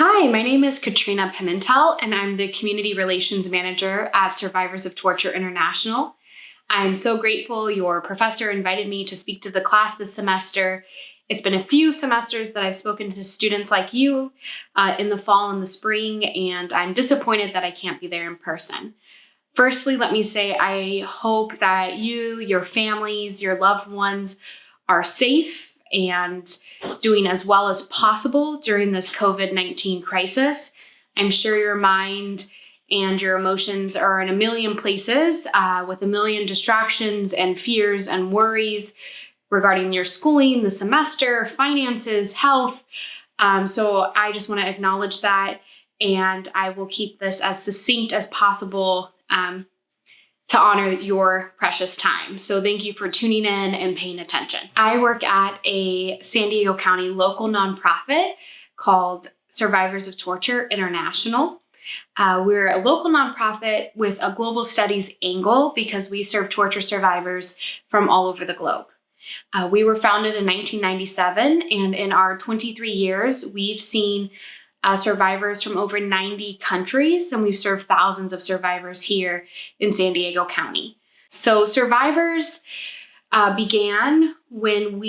Hi, my name is Katrina Pimentel, and I'm the Community Relations Manager at Survivors of Torture International. I'm so grateful your professor invited me to speak to the class this semester. It's been a few semesters that I've spoken to students like you in the fall and the spring, and I'm disappointed that I can't be there in person. Firstly, let me say I hope that you, your families, your loved ones are safe and doing as well as possible during this COVID-19 crisis. I'm sure your mind and your emotions are in a million places with a million distractions and fears and worries regarding your schooling, the semester, finances, health. So I just want to acknowledge that, and I will keep this as succinct as possible to honor your precious time. So thank you for tuning in and paying attention. I work at a San Diego County local nonprofit called Survivors of Torture International. We're a local nonprofit with a global studies angle because we serve torture survivors from all over the globe. We were founded in 1997, and in our 23 years, we've seen survivors from over 90 countries, and we've served thousands of survivors here in San Diego County. So survivors began when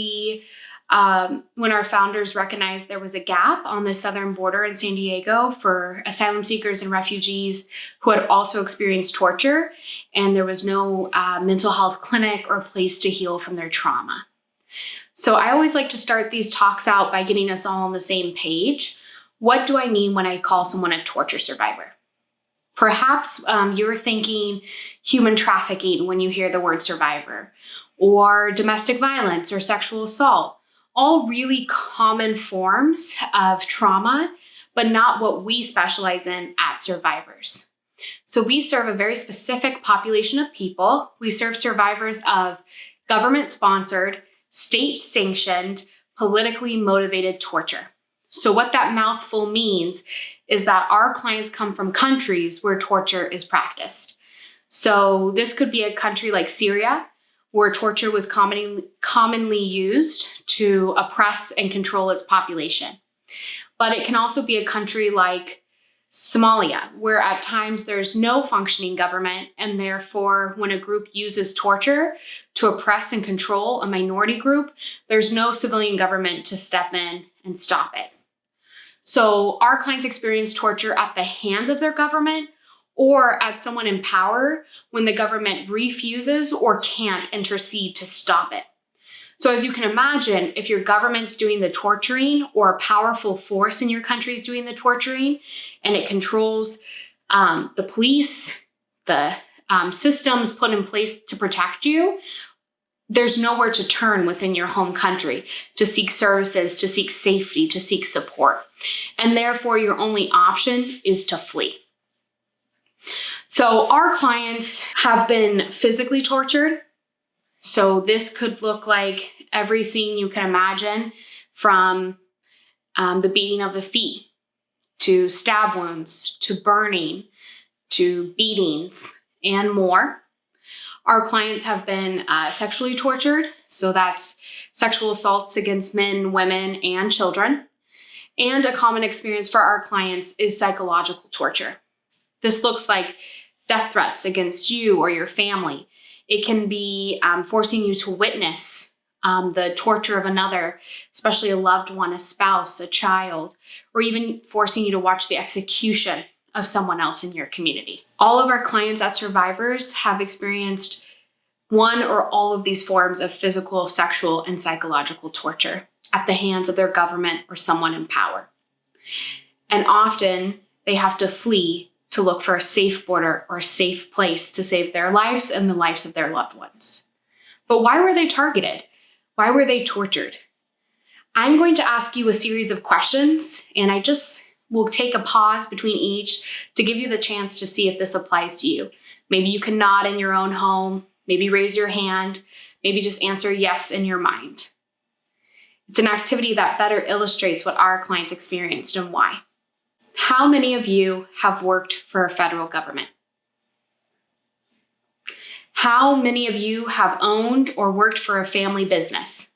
our founders recognized there was a gap on the southern border in San Diego for asylum seekers and refugees who had also experienced torture, and there was no mental health clinic or place to heal from their trauma. So I always like to start these talks out by getting us all on the same page. What do I mean when I call someone a torture survivor? Perhaps you're thinking human trafficking when you hear the word survivor, or domestic violence or sexual assault, all really common forms of trauma, but not what we specialize in at Survivors. So we serve a very specific population of people. We serve survivors of government-sponsored, state-sanctioned, politically motivated torture. So what that mouthful means is that our clients come from countries where torture is practiced. So this could be a country like Syria, where torture was commonly used to oppress and control its population. But it can also be a country like Somalia, where at times there's no functioning government, and therefore when a group uses torture to oppress and control a minority group, there's no civilian government to step in and stop it. So our clients experience torture at the hands of their government or at someone in power when the government refuses or can't intercede to stop it. So as you can imagine, if your government's doing the torturing or a powerful force in your country is doing the torturing and it controls the police, the systems put in place to protect you, there's nowhere to turn within your home country to seek services, to seek safety, to seek support. And therefore, your only option is to flee. So our clients have been physically tortured. So this could look like every scene you can imagine, from the beating of the feet, to stab wounds, to burning, to beatings, and more. Our clients have been sexually tortured, so that's sexual assaults against men, women, and children. And a common experience for our clients is psychological torture. This looks like death threats against you or your family. It can be forcing you to witness the torture of another, especially a loved one, a spouse, a child, or even forcing you to watch the execution of someone else in your community. All of our clients at Survivors have experienced one or all of these forms of physical, sexual, and psychological torture at the hands of their government or someone in power. And often they have to flee to look for a safe border or a safe place to save their lives and the lives of their loved ones. But why were they targeted? Why were they tortured? I'm going to ask you a series of questions, and I just will take a pause between each to give you the chance to see if this applies to you. Maybe you can nod in your own home, maybe raise your hand, maybe just answer yes in your mind. It's an activity that better illustrates what our clients experienced and why. How many of you have worked for a federal government? How many of you have owned or worked for a family business?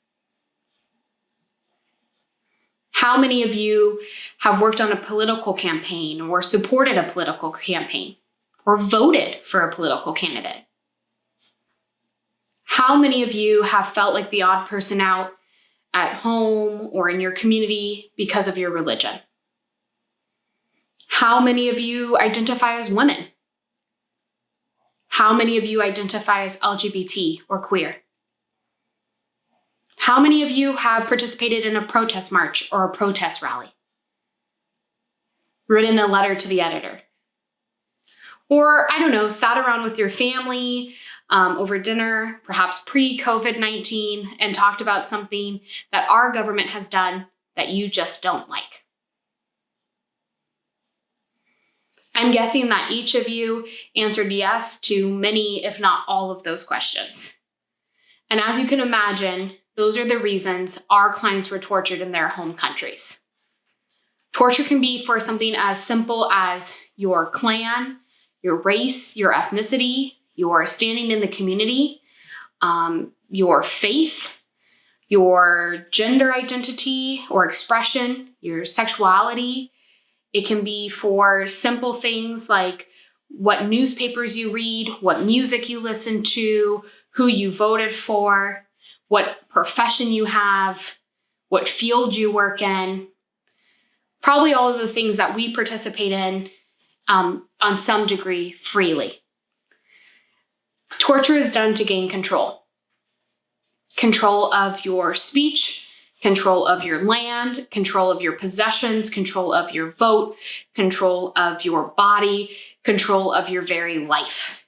How many of you have worked on a political campaign or supported a political campaign or voted for a political candidate? How many of you have felt like the odd person out at home or in your community because of your religion? How many of you identify as women? How many of you identify as LGBT or queer? How many of you have participated in a protest march or a protest rally? Written a letter to the editor? Or, I don't know, sat around with your family over dinner, perhaps pre-COVID-19, and talked about something that our government has done that you just don't like? I'm guessing that each of you answered yes to many, if not all, of those questions. And as you can imagine, those are the reasons our clients were tortured in their home countries. Torture can be for something as simple as your clan, your race, your ethnicity, your standing in the community, your faith, your gender identity or expression, your sexuality. It can be for simple things like what newspapers you read, what music you listen to, who you voted for, what profession you have, what field you work in. Probably all of the things that we participate in on some degree freely. Torture is done to gain control. Control of your speech, control of your land, control of your possessions, control of your vote, control of your body, control of your very life.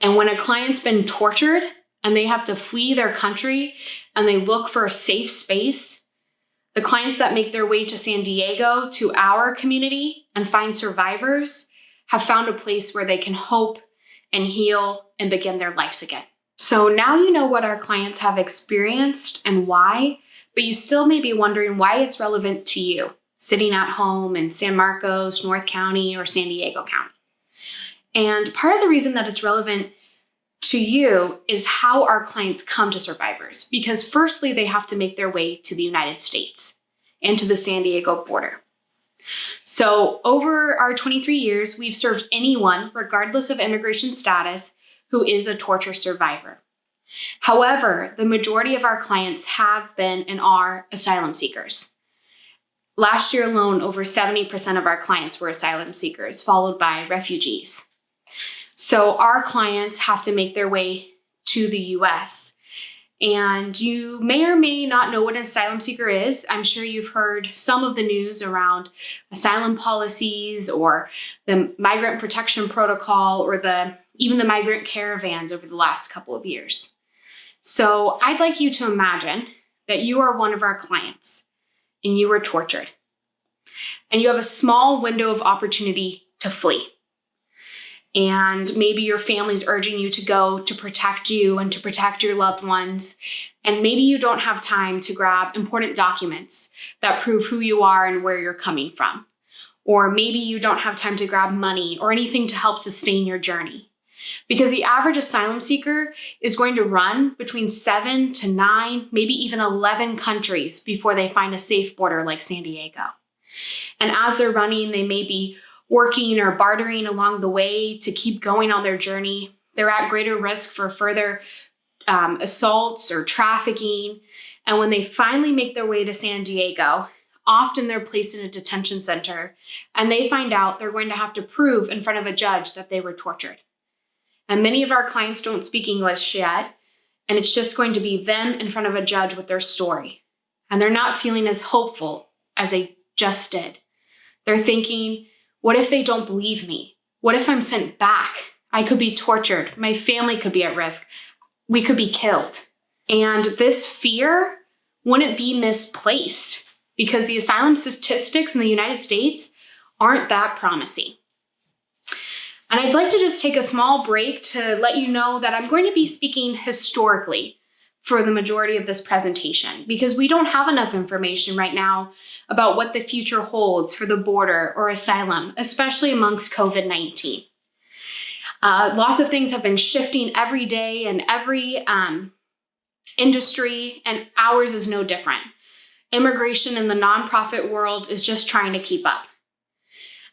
And when a client's been tortured and they have to flee their country and they look for a safe space, the clients that make their way to San Diego, to our community, and find survivors have found a place where they can hope and heal and begin their lives again. So now you know what our clients have experienced and why, but you still may be wondering why it's relevant to you, sitting at home in San Marcos, North County, or San Diego County. And part of the reason that it's relevant to you is how our clients come to survivors, because firstly, they have to make their way to the United States and to the San Diego border. So over our 23 years, we've served anyone, regardless of immigration status, who is a torture survivor. However, the majority of our clients have been and are asylum seekers. Last year alone, over 70% of our clients were asylum seekers, followed by refugees. So our clients have to make their way to the US. And you may or may not know what an asylum seeker is. I'm sure you've heard some of the news around asylum policies or the migrant protection protocol or even the migrant caravans over the last couple of years. So I'd like you to imagine that you are one of our clients and you were tortured. And you have a small window of opportunity to flee. And maybe your family's urging you to go to protect you and to protect your loved ones. And maybe you don't have time to grab important documents that prove who you are and where you're coming from. Or maybe you don't have time to grab money or anything to help sustain your journey. Because the average asylum seeker is going to run between 7 to 9, maybe even 11 countries before they find a safe border like San Diego. And as they're running, they may be working or bartering along the way to keep going on their journey. They're at greater risk for further assaults or trafficking. And when they finally make their way to San Diego, often they're placed in a detention center and they find out they're going to have to prove in front of a judge that they were tortured. And many of our clients don't speak English yet, and it's just going to be them in front of a judge with their story. And they're not feeling as hopeful as they just did. They're thinking, what if they don't believe me? What if I'm sent back? I could be tortured. My family could be at risk. We could be killed. And this fear wouldn't be misplaced because the asylum statistics in the United States aren't that promising. And I'd like to just take a small break to let you know that I'm going to be speaking historically for the majority of this presentation because we don't have enough information right now about what the future holds for the border or asylum, especially amongst COVID-19. Lots of things have been shifting every day in every industry, and ours is no different. Immigration in the nonprofit world is just trying to keep up.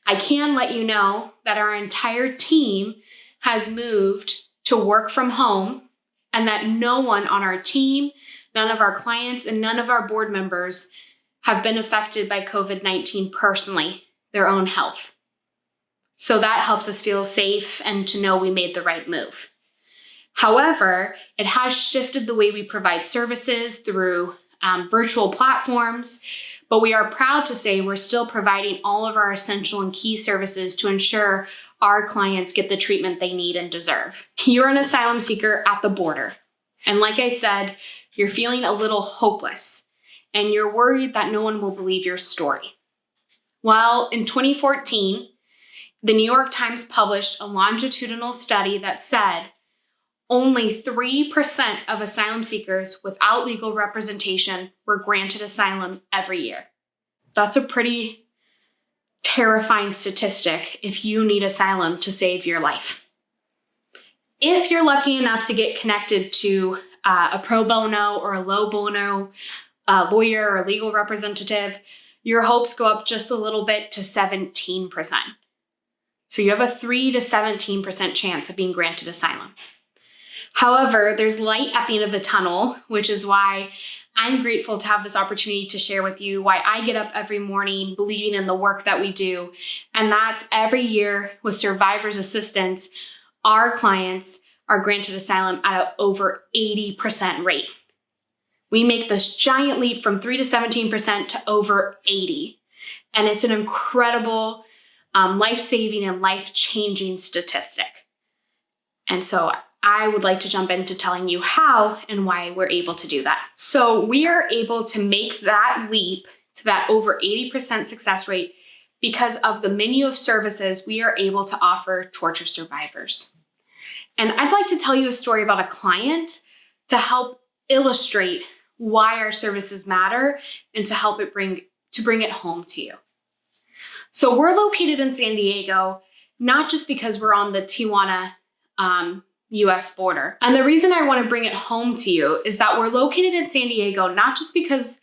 I can let you know that our entire team has moved to work from home, and that no one on our team, none of our clients, and none of our board members have been affected by COVID-19 personally, their own health. So that helps us feel safe and to know we made the right move. However, it has shifted the way we provide services through virtual platforms, but we are proud to say we're still providing all of our essential and key services to ensure our clients get the treatment they need and deserve. You're an asylum seeker at the border, and like I said, you're feeling a little hopeless, and you're worried that no one will believe your story. Well, in 2014, the New York Times published a longitudinal study that said only 3% of asylum seekers without legal representation were granted asylum every year. That's a pretty terrifying statistic if you need asylum to save your life. If you're lucky enough to get connected to a pro bono or a low bono lawyer or legal representative, your hopes go up just a little bit to 17%. So you have a 3 to 17% chance of being granted asylum. However, there's light at the end of the tunnel, which is why I'm grateful to have this opportunity to share with you why I get up every morning believing in the work that we do. And that's every year with Survivor's Assistance, our clients are granted asylum at an over 80% rate. We make this giant leap from 3 to 17% to over 80. And it's an incredible life-saving and life-changing statistic. And so I would like to jump into telling you how and why we're able to do that. So we are able to make that leap to that over 80% success rate because of the menu of services we are able to offer torture survivors. And I'd like to tell you a story about a client to help illustrate why our services matter and to help bring it home to you. So we're located in San Diego, not just because we're on the Tijuana US border. And the reason I want to bring it home to you is that we're located in San Diego, not just because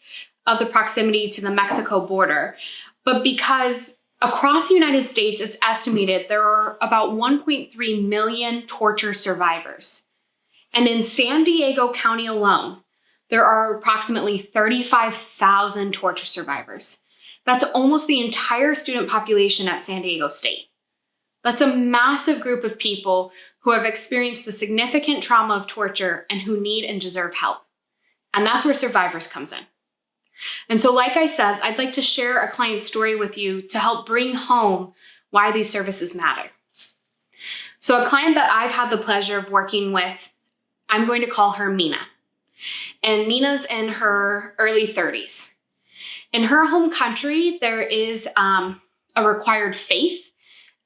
of the proximity to the Mexico border, but because across the United States, it's estimated there are about 1.3 million torture survivors. And in San Diego County alone, there are approximately 35,000 torture survivors. That's almost the entire student population at San Diego State. That's a massive group of people who have experienced the significant trauma of torture and who need and deserve help. And that's where Survivors comes in. And so, like I said, I'd like to share a client story with you to help bring home why these services matter. So a client that I've had the pleasure of working with, I'm going to call her Mina. And Mina's in her early 30s. In her home country, there is a required faith.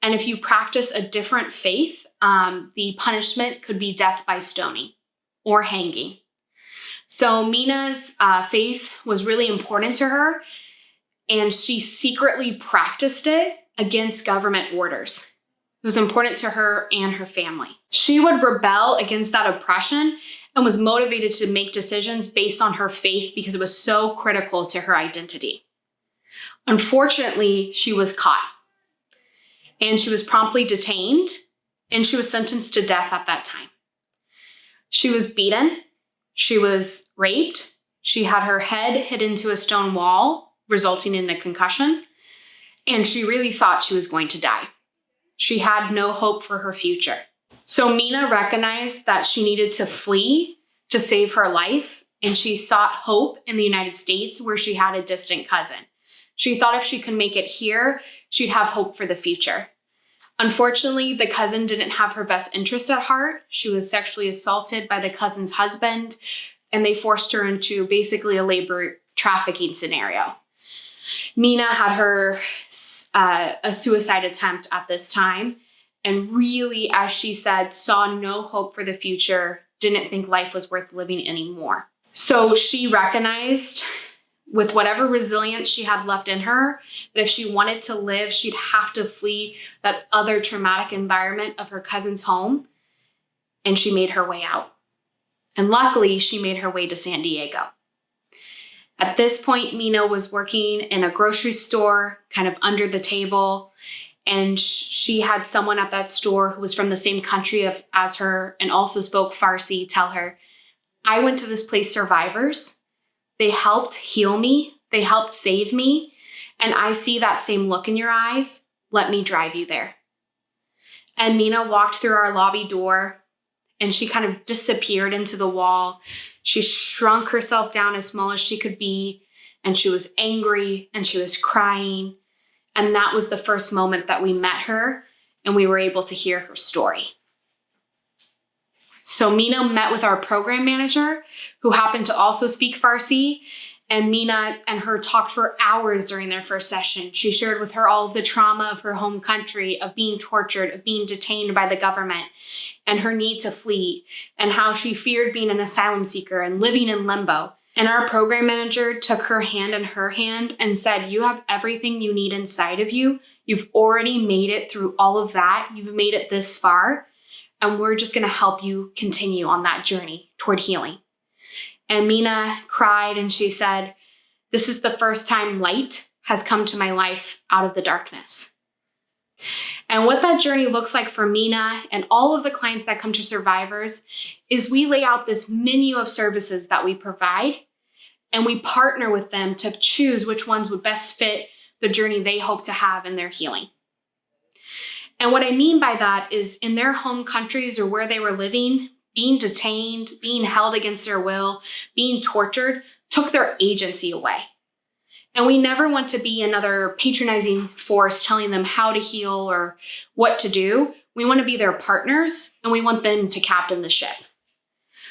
And if you practice a different faith, the punishment could be death by stoning or hanging. So Mina's faith was really important to her, and she secretly practiced it against government orders. It was important to her and her family. She would rebel against that oppression and was motivated to make decisions based on her faith because it was so critical to her identity. Unfortunately, she was caught, and she was promptly detained, and she was sentenced to death at that time. She was beaten. She was raped. She had her head hit into a stone wall, resulting in a concussion, and she really thought she was going to die. She had no hope for her future. So Mina recognized that she needed to flee to save her life, and she sought hope in the United States where she had a distant cousin. She thought if she could make it here, she'd have hope for the future. Unfortunately, the cousin didn't have her best interest at heart. She was sexually assaulted by the cousin's husband, and they forced her into basically a labor trafficking scenario. Mina had a suicide attempt at this time, and really, as she said, saw no hope for the future, didn't think life was worth living anymore. So she recognized, with whatever resilience she had left in her, that if she wanted to live, she'd have to flee that other traumatic environment of her cousin's home, and she made her way out. And luckily, she made her way to San Diego. At this point, Mina was working in a grocery store, kind of under the table, and she had someone at that store who was from the same country as her and also spoke Farsi tell her, I went to this place, Survivors. They helped heal me. They helped save me. And I see that same look in your eyes. Let me drive you there. And Mina walked through our lobby door and she kind of disappeared into the wall. She shrunk herself down as small as she could be. And she was angry and she was crying. And that was the first moment that we met her and we were able to hear her story. So Mina met with our program manager, who happened to also speak Farsi, and Mina and her talked for hours during their first session. She shared with her all of the trauma of her home country, of being tortured, of being detained by the government, and her need to flee, and how she feared being an asylum seeker and living in limbo. And our program manager took her hand in her hand and said, you have everything you need inside of you. You've already made it through all of that. You've made it this far. And we're just going to help you continue on that journey toward healing. And Mina cried and she said, this is the first time light has come to my life out of the darkness. And what that journey looks like for Mina and all of the clients that come to Survivors is we lay out this menu of services that we provide, and we partner with them to choose which ones would best fit the journey they hope to have in their healing. And what I mean by that is in their home countries or where they were living, being detained, being held against their will, being tortured, took their agency away. And we never want to be another patronizing force telling them how to heal or what to do. We want to be their partners and we want them to captain the ship.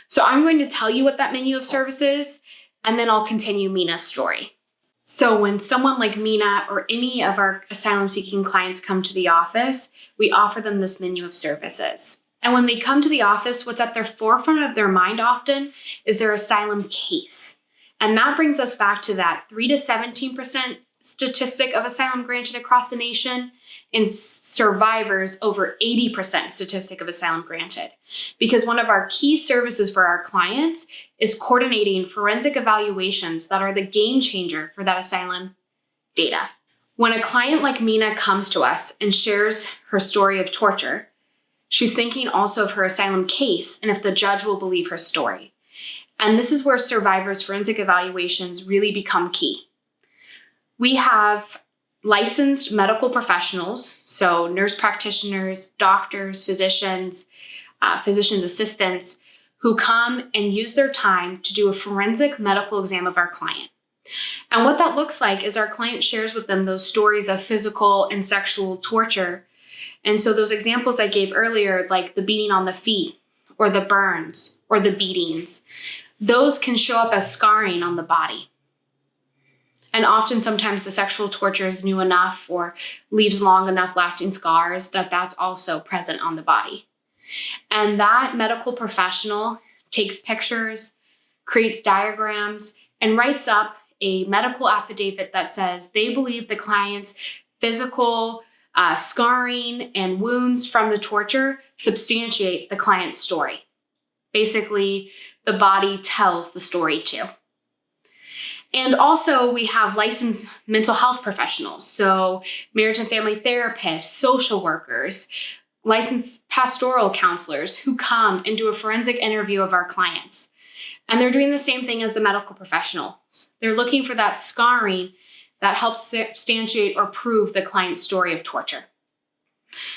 So I'm going to tell you what that menu of service is, and then I'll continue Mina's story. So when someone like Mina or any of our asylum-seeking clients come to the office, we offer them this menu of services. And when they come to the office, what's at their forefront of their mind often is their asylum case. And that brings us back to that 3 to 17% statistic of asylum granted across the nation. In Survivors, over 80% statistic of asylum granted. Because one of our key services for our clients is coordinating forensic evaluations that are the game changer for that asylum data. When a client like Mina comes to us and shares her story of torture, she's thinking also of her asylum case and if the judge will believe her story. And this is where Survivors' forensic evaluations really become key. We have licensed medical professionals, so nurse practitioners, doctors, physicians, physician's assistants, who come and use their time to do a forensic medical exam of our client. And what that looks like is our client shares with them those stories of physical and sexual torture. And so those examples I gave earlier, like the beating on the feet, or the burns, or the beatings, those can show up as scarring on the body. And often, sometimes the sexual torture is new enough or leaves long enough lasting scars that that's also present on the body. And that medical professional takes pictures, creates diagrams, and writes up a medical affidavit that says they believe the client's physical scarring and wounds from the torture substantiate the client's story. Basically, the body tells the story too. And also we have licensed mental health professionals, so marriage and family therapists, social workers, licensed pastoral counselors who come and do a forensic interview of our clients. And they're doing the same thing as the medical professionals. They're looking for that scarring that helps substantiate or prove the client's story of torture.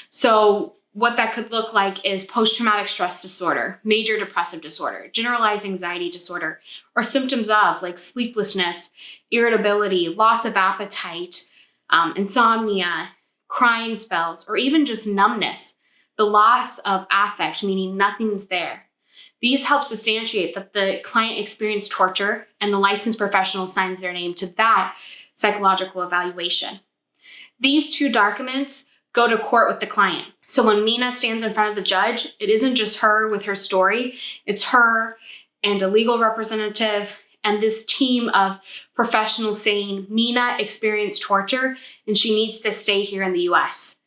So what that could look like is post-traumatic stress disorder, major depressive disorder, generalized anxiety disorder, or symptoms of like sleeplessness, irritability, loss of appetite, insomnia, crying spells, or even just numbness, the loss of affect, meaning nothing's there. These help substantiate that the client experienced torture and the licensed professional signs their name to that psychological evaluation. These two documents go to court with the client. So when Mina stands in front of the judge, it isn't just her with her story, it's her and a legal representative and this team of professionals saying Mina experienced torture and she needs to stay here in the US.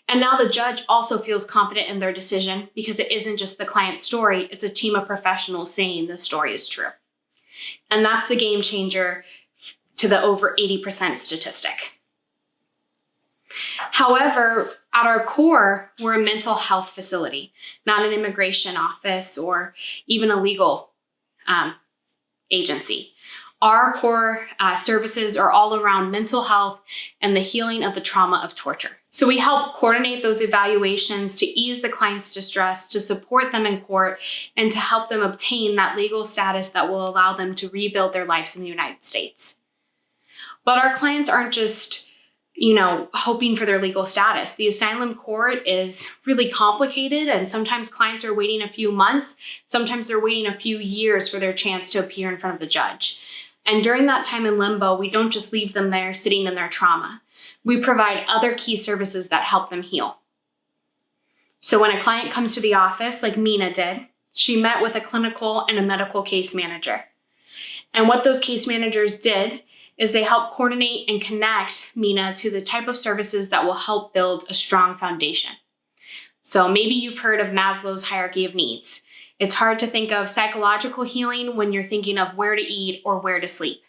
And now the judge also feels confident in their decision because it isn't just the client's story, it's a team of professionals saying the story is true. And that's the game changer to the over 80% statistic. However, at our core, we're a mental health facility, not an immigration office or even a legal agency. Our core services are all around mental health and the healing of the trauma of torture. So we help coordinate those evaluations to ease the client's distress, to support them in court, and to help them obtain that legal status that will allow them to rebuild their lives in the United States. But our clients aren't just, hoping for their legal status. The asylum court is really complicated, and sometimes clients are waiting a few months. Sometimes they're waiting a few years for their chance to appear in front of the judge. And during that time in limbo, we don't just leave them there sitting in their trauma. We provide other key services that help them heal. So when a client comes to the office, like Mina did, she met with a clinical and a medical case manager. And what those case managers did is they help coordinate and connect Mina to the type of services that will help build a strong foundation. So maybe you've heard of Maslow's hierarchy of needs. It's hard to think of psychological healing when you're thinking of where to eat or where to sleep.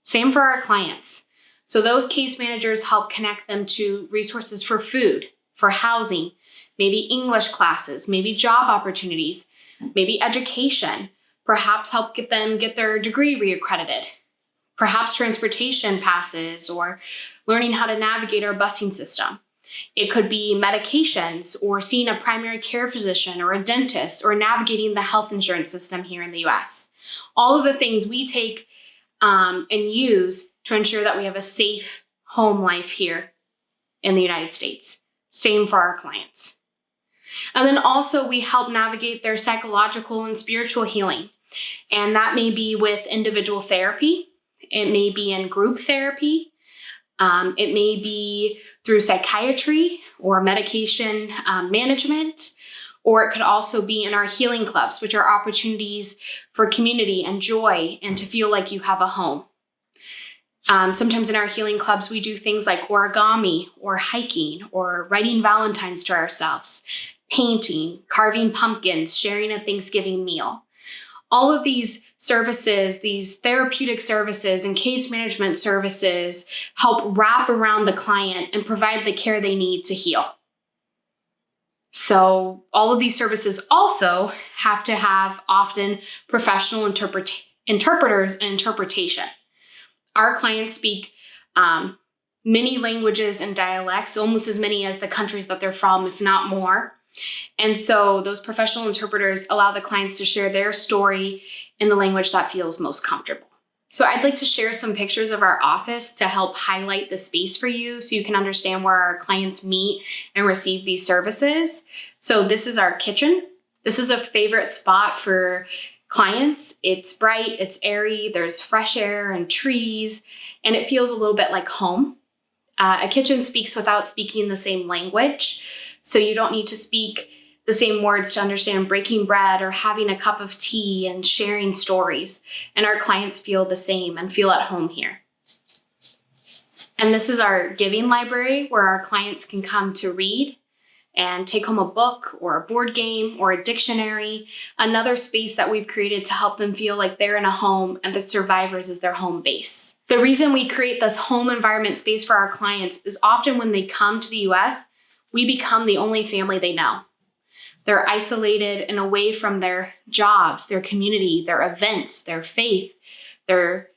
Same for our clients. So those case managers help connect them to resources for food, for housing, maybe English classes, maybe job opportunities, maybe education, perhaps help get their degree reaccredited, perhaps transportation passes or learning how to navigate our busing system. It could be medications or seeing a primary care physician or a dentist or navigating the health insurance system here in the US. All of the things we take and use to ensure that we have a safe home life here in the United States. Same for our clients. And then also we help navigate their psychological and spiritual healing. And that may be with individual therapy. It may be in group therapy. It may be through psychiatry or medication management, or it could also be in our healing clubs, which are opportunities for community and joy and to feel like you have a home. Sometimes in our healing clubs, we do things like origami or hiking or writing Valentines to ourselves, painting, carving pumpkins, sharing a Thanksgiving meal. All of these services, these therapeutic services and case management services help wrap around the client and provide the care they need to heal. So all of these services also have to have often professional interpreters and interpretation. Our clients speak many languages and dialects, almost as many as the countries that they're from, if not more. And so those professional interpreters allow the clients to share their story in the language that feels most comfortable. So I'd like to share some pictures of our office to help highlight the space for you so you can understand where our clients meet and receive these services. So this is our kitchen. This is a favorite spot for clients. It's bright, it's airy, there's fresh air and trees, and it feels a little bit like home. A kitchen speaks without speaking the same language. So you don't need to speak the same words to understand breaking bread or having a cup of tea and sharing stories. And our clients feel the same and feel at home here. And this is our giving library where our clients can come to read and take home a book or a board game or a dictionary, another space that we've created to help them feel like they're in a home and the survivors is their home base. The reason we create this home environment space for our clients is often when they come to the US, we become the only family they know. They're isolated and away from their jobs, their community, their events, their faith, their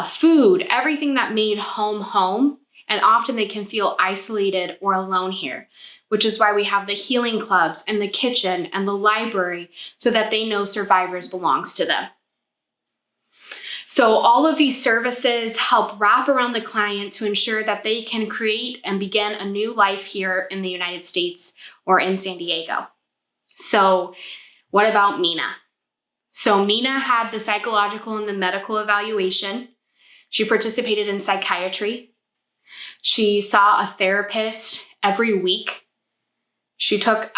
food, everything that made home home. And often they can feel isolated or alone here, which is why we have the healing clubs and the kitchen and the library so that they know survivors belongs to them. So all of these services help wrap around the client to ensure that they can create and begin a new life here in the United States or in San Diego. So what about Mina? So Mina had the psychological and the medical evaluation. She participated in psychiatry. She saw a therapist every week. She took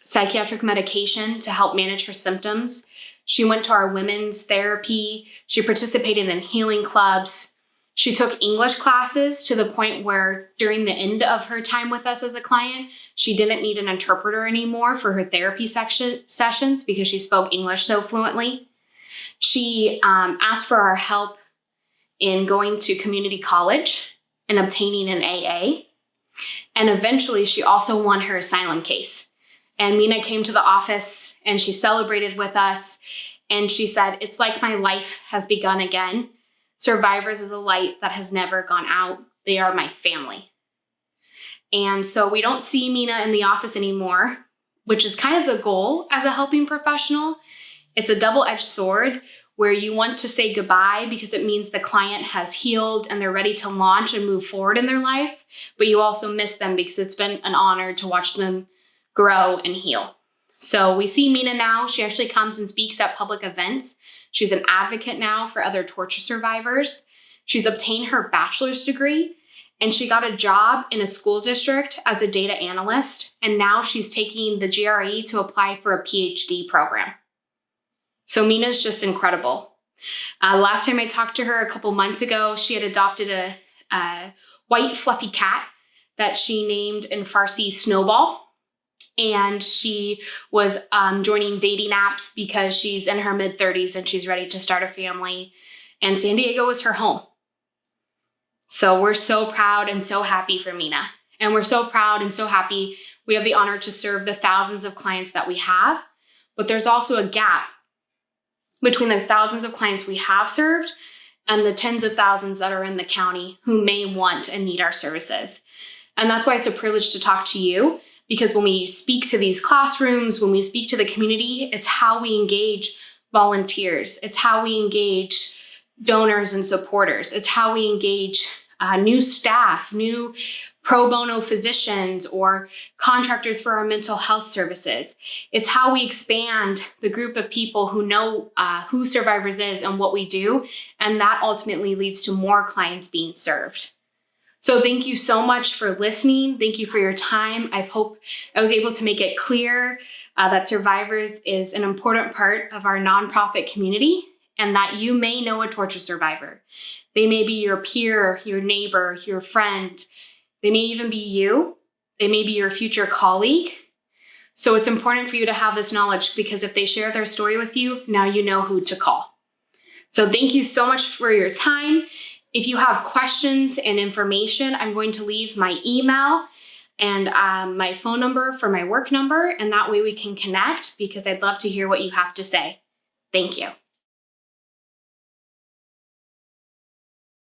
psychiatric medication to help manage her symptoms. She went to our women's therapy. She participated in healing clubs. She took English classes to the point where during the end of her time with us as a client, she didn't need an interpreter anymore for her therapy sessions because she spoke English so fluently. She asked for our help in going to community college and obtaining an AA. And eventually she also won her asylum case. And Mina came to the office and she celebrated with us. And she said, "It's like my life has begun again. Survivors is a light that has never gone out. They are my family." And so we don't see Mina in the office anymore, which is kind of the goal as a helping professional. It's a double-edged sword where you want to say goodbye because it means the client has healed and they're ready to launch and move forward in their life, but you also miss them because it's been an honor to watch them grow and heal. So we see Mina now. She actually comes and speaks at public events. She's an advocate now for other torture survivors. She's obtained her bachelor's degree and she got a job in a school district as a data analyst. And now she's taking the GRE to apply for a PhD program. So Mina's just incredible. Last time I talked to her a couple months ago, she had adopted a white fluffy cat that she named in Farsi Snowball. And she was joining dating apps because she's in her mid-30s and she's ready to start a family. And San Diego was her home. So we're so proud and so happy for Mina. And we're so proud and so happy we have the honor to serve the thousands of clients that we have. But there's also a gap between the thousands of clients we have served and the tens of thousands that are in the county who may want and need our services. And that's why it's a privilege to talk to you, because when we speak to these classrooms, when we speak to the community, it's how we engage volunteers. It's how we engage donors and supporters. It's how we engage new staff, new pro bono physicians or contractors for our mental health services. It's how we expand the group of people who know who Survivors is and what we do, and that ultimately leads to more clients being served. So thank you so much for listening. Thank you for your time. I hope I was able to make it clear that Survivors is an important part of our nonprofit community and that you may know a torture survivor. They may be your peer, your neighbor, your friend. They may even be you. They may be your future colleague. So it's important for you to have this knowledge because if they share their story with you, now you know who to call. So thank you so much for your time. If you have questions and information, I'm going to leave my email and my phone number for my work number, and that way we can connect because I'd love to hear what you have to say. Thank you.